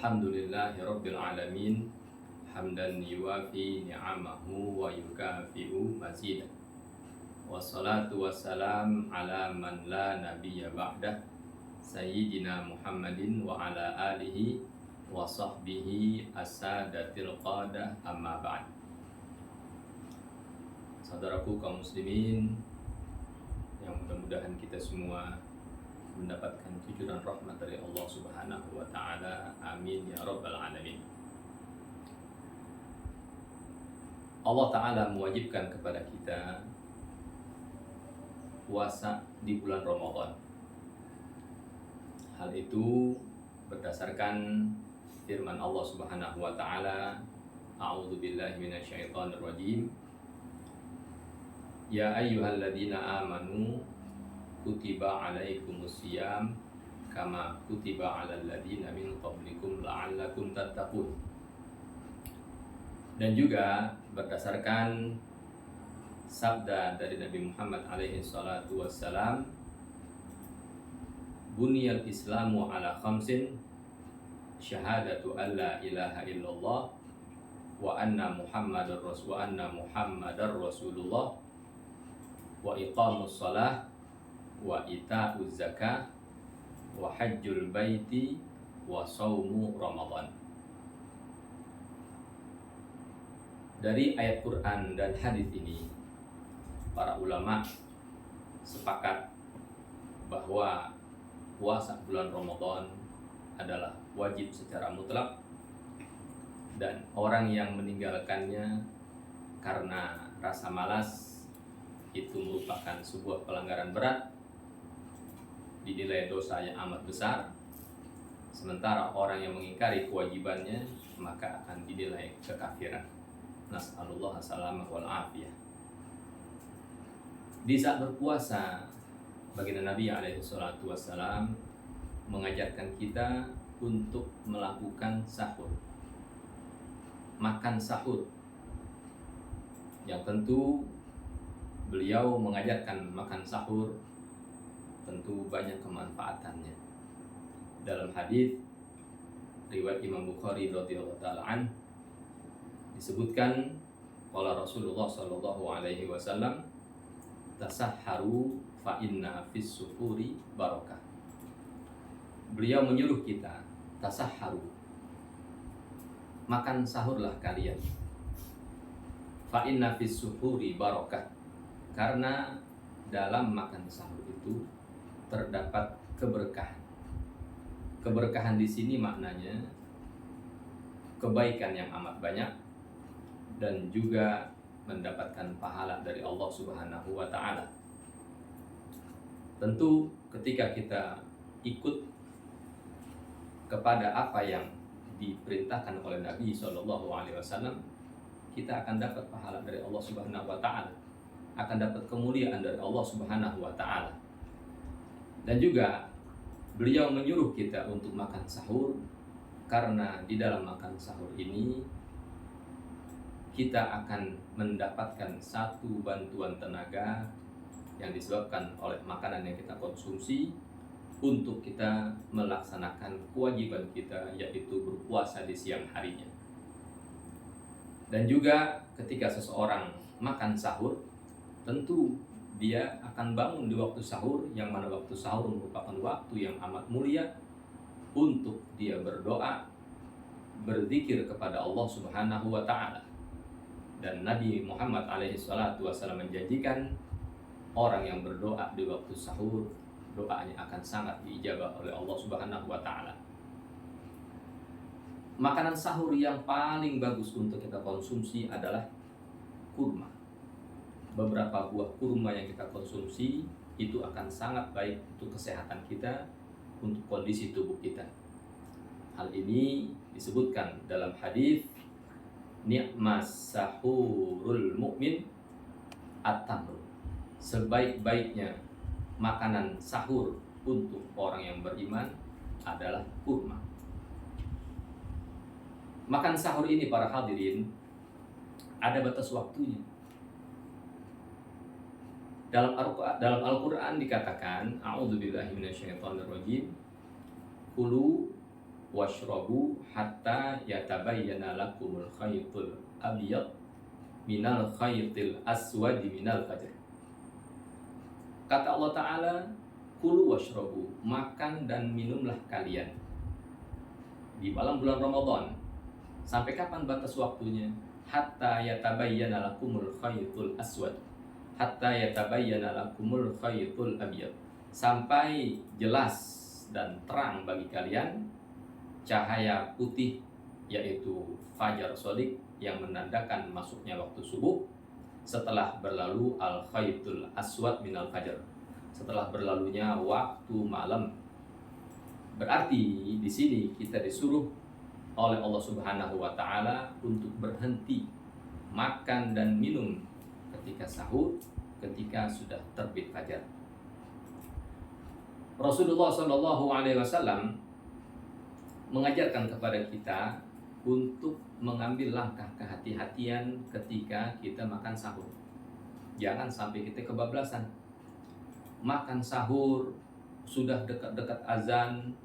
Alhamdulillahirabbil alamin hamdan yuwafi ni'amahu wa yukafi'u mazidah. Wassalatu wassalam ala man la nabiyya ba'dah sayyidina Muhammadin wa ala alihi wa sahbihi as-sadatil qadah amma ba'd. Saudaraku kaum muslimin yang mudah-mudahan kita semua mendapatkan cucuran rahmat dari Allah Subhanahu wa taala. Amin ya rabbal alamin. Allah taala mewajibkan kepada kita puasa di bulan Ramadan. Hal itu berdasarkan firman Allah Subhanahu wa taala, A'udzu billahi minasyaitonir rajim. Ya ayyuhalladzina amanu kutiba alaikumusiyam kama kutiba alal ladzina min qablikum la'allakum tattaqun. Dan juga berdasarkan sabda dari Nabi Muhammad alaihi salatu wassalam, buniyal islamu ala khamsin, syahadatu an la ilaha illallah wa anna muhammadar rasulullah wa iqamus shalah wa ita'uz zakah wa hajjul baiti wa saumu Ramadan. Dari ayat Quran dan hadis ini, para ulama sepakat bahwa puasa bulan Ramadan adalah wajib secara mutlak, dan orang yang meninggalkannya karena rasa malas itu merupakan sebuah pelanggaran berat, dinilai dosa yang amat besar. Sementara orang yang mengingkari kewajibannya maka akan dinilai kekafiran. Nas'alullah salamah wal afiyah. Di saat berpuasa, baginda Nabi alaihi salatu wassalam mengajarkan kita untuk melakukan sahur, makan sahur, yang tentu beliau mengajarkan makan sahur tentu banyak kemanfaatannya. Dalam hadis riwayat Imam Bukhari radhiyallahu taala an disebutkan, qala Rasulullah sallallahu alaihi wasallam, tasahharu fa inna fis suhuri barakah. Beliau menyuruh kita tasahharu, makan sahurlah kalian, fa inna fis suhuri barakah, karena dalam makan sahur itu terdapat keberkahan. Keberkahan di sini maknanya kebaikan yang amat banyak dan juga mendapatkan pahala dari Allah Subhanahu wa taala. Tentu ketika kita ikut kepada apa yang diperintahkan oleh Nabi Shallallahu alaihi wasallam, kita akan dapat pahala dari Allah Subhanahu wa taala, akan dapat kemuliaan dari Allah Subhanahu wa taala. Dan juga beliau menyuruh kita untuk makan sahur, karena di dalam makan sahur ini kita akan mendapatkan satu bantuan tenaga yang disebabkan oleh makanan yang kita konsumsi untuk kita melaksanakan kewajiban kita, yaitu berpuasa di siang harinya. Dan juga ketika seseorang makan sahur, tentu dia akan bangun di waktu sahur, yang mana waktu sahur merupakan waktu yang amat mulia untuk dia berdoa, berzikir kepada Allah Subhanahu wa taala. Dan Nabi Muhammad alaihi salatu wasallam menjanjikan orang yang berdoa di waktu sahur, doanya akan sangat diijabah oleh Allah Subhanahu wa taala. Makanan sahur yang paling bagus untuk kita konsumsi adalah kurma. Beberapa buah kurma yang kita konsumsi itu akan sangat baik untuk kesehatan kita, untuk kondisi tubuh kita. Hal ini disebutkan dalam hadis, ni'mas sahurul mu'min at-tamr. Sebaik-baiknya makanan sahur untuk orang yang beriman adalah kurma. Makan sahur ini, para hadirin, ada batas waktunya. Dalam Al-Quran dikatakan, a'udzubillahi minasyaitonir rajim, kulu washrabu hatta yatabayyana lakumul khaytul abyad minal khaytil aswadi minal fajr. Kata Allah Ta'ala, kulu washrabu, makan dan minumlah kalian di malam bulan Ramadan. Sampai kapan batas waktunya? Hatta yatabayyana lakumul khaytul aswad, hatta yatabayyana lakumul khaytul abyad, sampai jelas dan terang bagi kalian cahaya putih, yaitu fajar shadiq yang menandakan masuknya waktu subuh, setelah berlalu al khaytul aswad minal fajar, setelah berlalunya waktu malam. Berarti di sini kita disuruh oleh Allah Subhanahu wa taala untuk berhenti makan dan minum ketika sahur, ketika sudah terbit fajar. Rasulullah Shallallahu alaihi wasallam mengajarkan kepada kita untuk mengambil langkah kehati-hatian ketika kita makan sahur. Jangan sampai kita kebablasan. Makan sahur sudah dekat-dekat azan,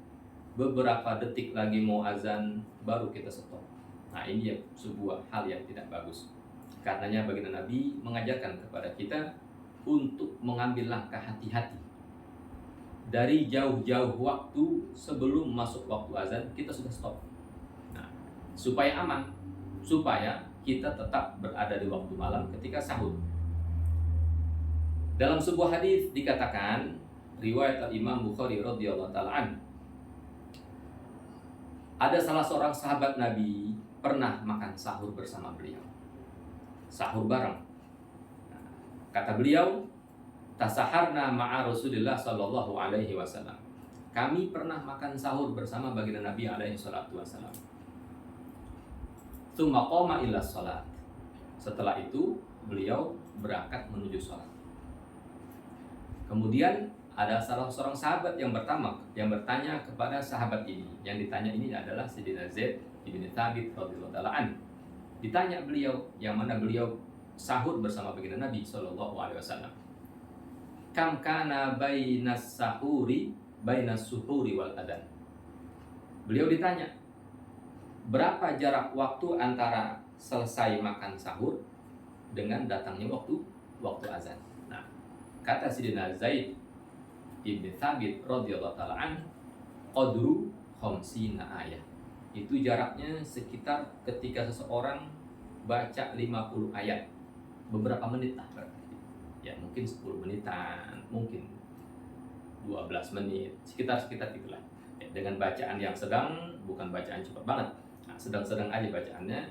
beberapa detik lagi mau azan, baru kita stop. Nah, ini ya sebuah hal yang tidak bagus. Karenanya baginda Nabi mengajarkan kepada kita untuk mengambil langkah hati-hati. Dari jauh-jauh waktu sebelum masuk waktu azan, kita sudah stop. Nah, supaya aman, supaya kita tetap berada di waktu malam ketika sahur. Dalam sebuah hadis dikatakan, riwayat Imam Bukhari radhiyallahu taala an, ada salah seorang sahabat Nabi pernah makan sahur bersama beliau. Sahur bareng. Kata beliau, tasaharna ma'a Rasulillah sallallahu alaihi wasallam. Kami pernah makan sahur bersama baginda Nabi alaihi salatu wasallam. Tsumma qama ila shalat. Setelah itu beliau berangkat menuju salat. Kemudian ada salah seorang sahabat yang bertanya kepada sahabat ini. Yang ditanya ini adalah Sayyidina Zaid bin Thabit radhiyallahu taala an. Ditanya beliau, yang mana beliau sahur bersama baginda Nabi sallallahu alaihi wasallam. Kam kana bainas suhuri wal adan. Beliau ditanya, berapa jarak waktu antara selesai makan sahur dengan datangnya waktu azan. Nah, kata Sayyidina Zaid bin Thabit radhiyallahu taala an, qadru khamsina ayat. Itu jaraknya sekitar ketika seseorang baca 50 ayat, beberapa menit lah berarti. Ya, mungkin 10 menitan, mungkin 12 menit, sekitar itulah. Ya, dengan bacaan yang sedang, bukan bacaan cepat banget. Nah, sedang-sedang aja bacaannya.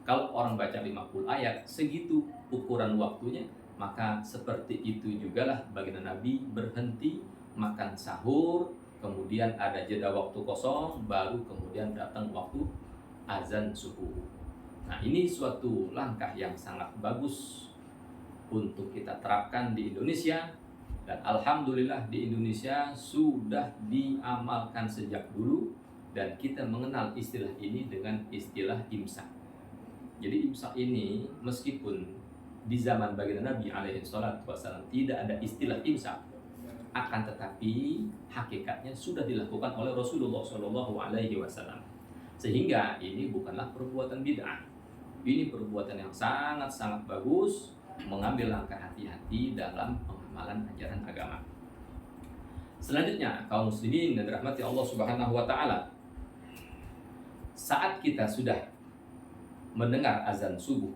Kalau orang baca 50 ayat, segitu ukuran waktunya, maka seperti itu jugalah baginda Nabi berhenti makan sahur, kemudian ada jeda waktu kosong, baru kemudian datang waktu azan subuh. Nah, ini suatu langkah yang sangat bagus untuk kita terapkan di Indonesia, dan alhamdulillah di Indonesia sudah diamalkan sejak dulu, dan kita mengenal istilah ini dengan istilah imsak. Jadi imsak ini meskipun di zaman baginda Nabi alaihi salatu wasallam tidak ada istilah imsak, akan tetapi hakikatnya sudah dilakukan oleh Rasulullah Shallallahu alaihi wasallam. Sehingga ini bukanlah perbuatan bid'ah. Ini perbuatan yang sangat-sangat bagus, mengambil langkah hati-hati dalam pengamalan ajaran agama. Selanjutnya, kaum muslimin dan dirahmati Allah Subhanahu wa taala, saat kita sudah mendengar azan subuh,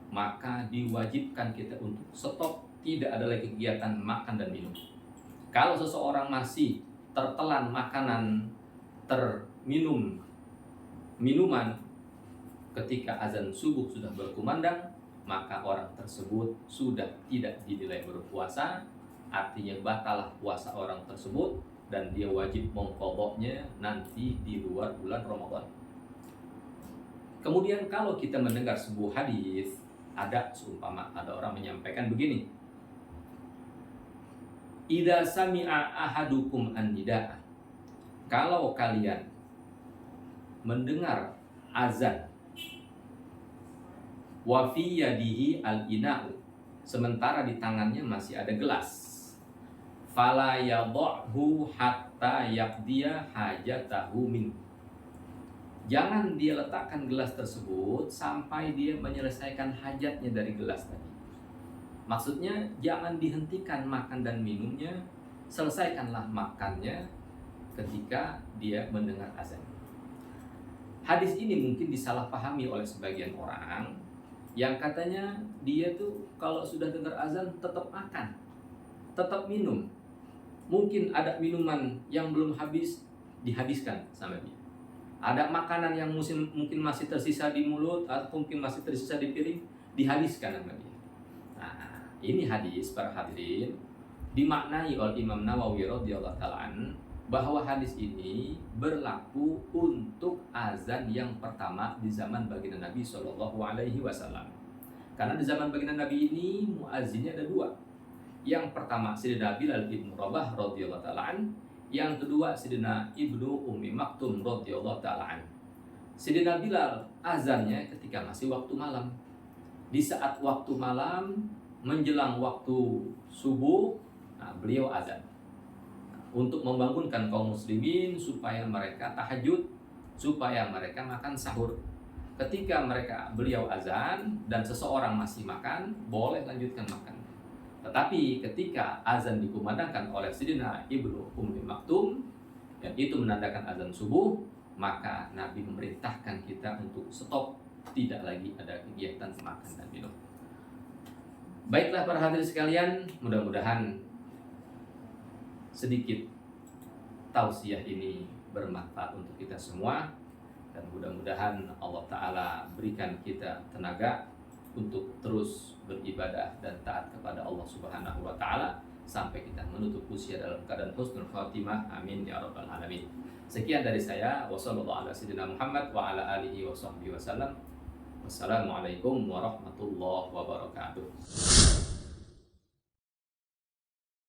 maka diwajibkan kita untuk stop, tidak ada lagi kegiatan makan dan minum. Kalau seseorang masih tertelan makanan, minuman ketika azan subuh sudah berkumandang, maka orang tersebut sudah tidak dinilai berpuasa, artinya batalah puasa orang tersebut, dan dia wajib mengqadhanya nanti di luar bulan Ramadan. Kemudian kalau kita mendengar sebuah hadis, ada orang menyampaikan begini, idza sami'a ahadukum an-nidaa, kalau kalian mendengar azan, wa fi yadihi al-ina'u, sementara di tangannya masih ada gelas, fala yadhahu hatta yaqdiya hajatahu min, Jangan dia letakkan gelas tersebut sampai dia menyelesaikan hajatnya dari gelas tadi. Maksudnya jangan dihentikan makan dan minumnya, selesaikanlah makannya ketika dia mendengar azan. Hadis ini mungkin disalahpahami oleh sebagian orang yang katanya dia tuh kalau sudah dengar azan tetap makan, tetap minum. Mungkin ada minuman yang belum habis dihabiskan sama dia. Ada makanan yang mungkin masih tersisa di mulut atau mungkin masih tersisa di piring, dihabiskan sama dia. Nah, ini hadis para hadirin dimaknai oleh Imam Nawawi radhiyallahu taala bahwa hadis ini berlaku untuk azan yang pertama di zaman baginda Nabi Shallallahu Alaihi Wasallam. Karena di zaman baginda Nabi ini muazzinnya ada dua. Yang pertama Sayyidina Bilal bin Rabah radhiyallahu taala, yang kedua Sayyidina Ibnu Ummi Maktum radhiyallahu taala. Sayyidina Bilal azannya ketika masih waktu malam. Di saat waktu malam menjelang waktu subuh, nah, beliau azan untuk membangunkan kaum muslimin supaya mereka tahajud, supaya mereka makan sahur. Ketika beliau azan dan seseorang masih makan, boleh lanjutkan makan. Tetapi ketika azan dikumandangkan oleh Sayyidina Ibnu Ummi Maktum, dan itu menandakan azan subuh, maka Nabi memerintahkan kita untuk stop, tidak lagi ada kegiatan makan dan minum. Baiklah para hadirin sekalian, mudah-mudahan sedikit tausiah ini bermanfaat untuk kita semua, dan mudah-mudahan Allah Ta'ala berikan kita tenaga untuk terus beribadah dan taat kepada Allah Subhanahu wa Ta'ala sampai kita menutup usia dalam keadaan husnul khatimah. Amin ya rabbal alamin. Sekian dari saya. Wassalamualaikum warahmatullahi wabarakatuh.